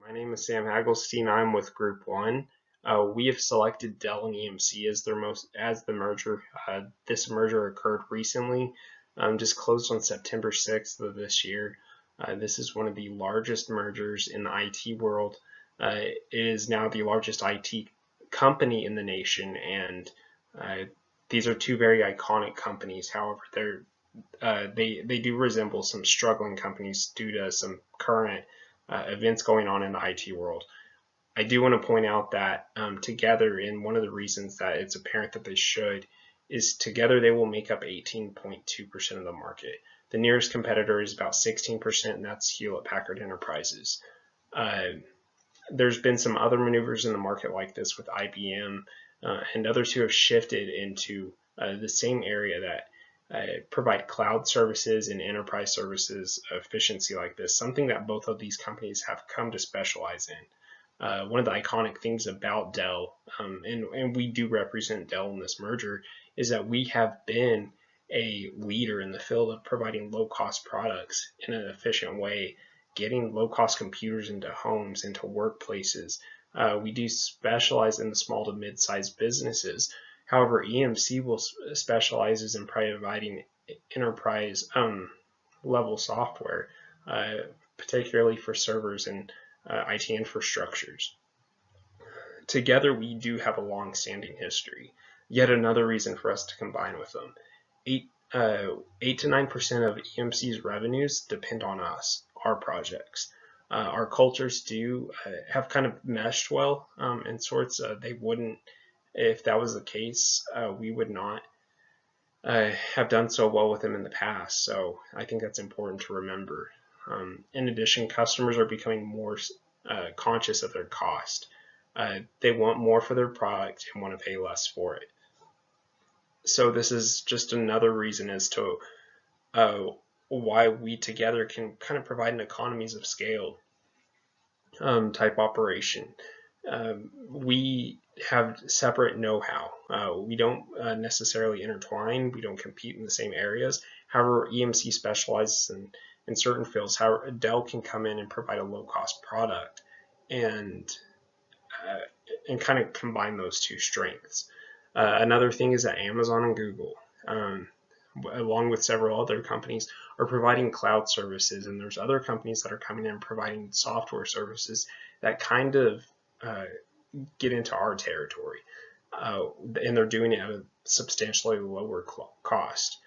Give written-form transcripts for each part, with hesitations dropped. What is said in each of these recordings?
My name is Sam Hagelstein. I'm with Group One. We have selected Dell and EMC as the merger. This merger occurred recently, just closed on September 6th of this year. This is one of the largest mergers in the IT world. It is now the largest IT company in the nation, and these are two very iconic companies. However, they do resemble some struggling companies due to some current events going on in the IT world. I do want to point out that together, and one of the reasons that it's apparent that they should, is together they will make up 18.2% of the market. The nearest competitor is about 16%, and that's Hewlett Packard Enterprises. There's been some other maneuvers in the market like this with IBM and others who have shifted into the same area that provide cloud services and enterprise services efficiency like this, something that both of these companies have come to specialize in. One of the iconic things about Dell, and we do represent Dell in this merger, is that we have been a leader in the field of providing low-cost products in an efficient way, getting low-cost computers into homes, into workplaces. We do specialize in the small to mid-sized businesses. However, EMC specializes in providing enterprise level software, particularly for servers and IT infrastructures. Together, we do have a long-standing history. Yet another reason for us to combine with them. 8 to 9% of EMC's revenues depend on us, our projects. Our cultures do have kind of meshed well in sorts. They wouldn't. If that was the case, we would not have done so well with them in the past. So I think that's important to remember. In addition, customers are becoming more conscious of their cost. They want more for their product and want to pay less for it. So this is just another reason as to why we together can kind of provide an economies of scale type operation. We have separate know-how. We don't necessarily intertwine. We don't compete in the same areas. However, EMC specializes in certain fields. However, Dell can come in and provide a low-cost product and kind of combine those two strengths. Another thing is that Amazon and Google, along with several other companies, are providing cloud services, and there's other companies that are coming in and providing software services that kind of get into our territory, and they're doing it at a substantially lower cost.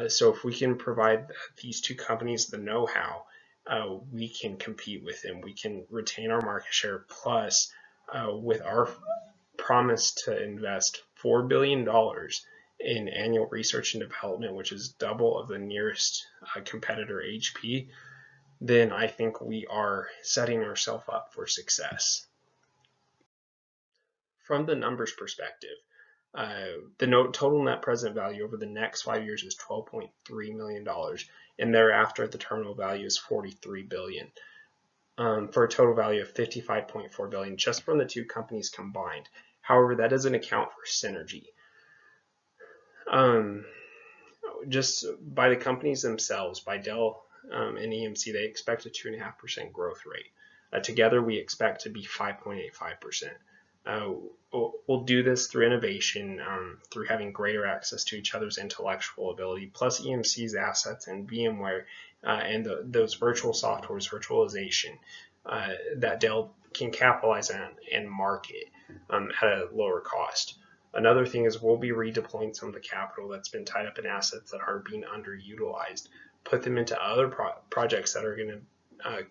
So if we can provide these two companies the know-how, we can compete with them. We can retain our market share, plus with our promise to invest $4 billion in annual research and development, which is double of the nearest competitor, HP, then I think we are setting ourselves up for success. From the numbers perspective, the total net present value over the next 5 years is $12.3 million, and thereafter the terminal value is $43 billion, for a total value of $55.4 billion just from the two companies combined. However, that doesn't account for synergy. Just by the companies themselves, by Dell and EMC, they expect a 2.5% growth rate. Together, we expect to be 5.85%. We'll do this through innovation, through having greater access to each other's intellectual ability, plus EMC's assets and VMware and those virtual softwares, virtualization that Dell can capitalize on and market at a lower cost. Another thing is we'll be redeploying some of the capital that's been tied up in assets that are being underutilized, put them into other projects that are going to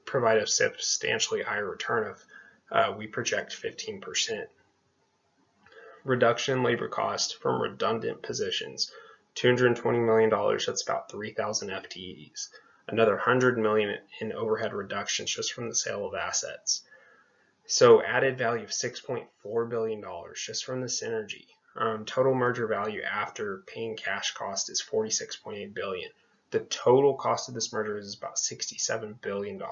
provide a substantially higher return of we project 15%. Reduction in labor cost from redundant positions, $220 million, that's about 3,000 FTEs. Another $100 million in overhead reductions just from the sale of assets. So added value of $6.4 billion just from the synergy. Total merger value after paying cash cost is $46.8 billion. The total cost of this merger is about $67 billion.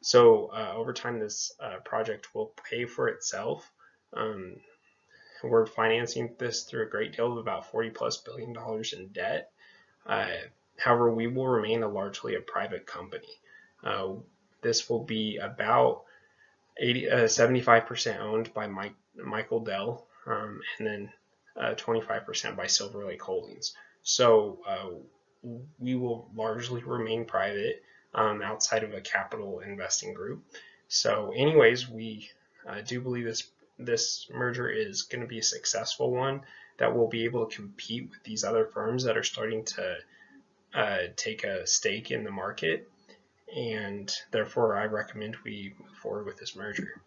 So over time, this project will pay for itself. We're financing this through a great deal of about $40+ billion in debt. However, we will remain largely a private company. This will be about 75% owned by Michael Dell, and then 25% by Silver Lake Holdings. So we will largely remain private outside of a capital investing group. So anyways, we do believe this merger is going to be a successful one, that will be able to compete with these other firms that are starting to take a stake in the market, and therefore I recommend we move forward with this merger.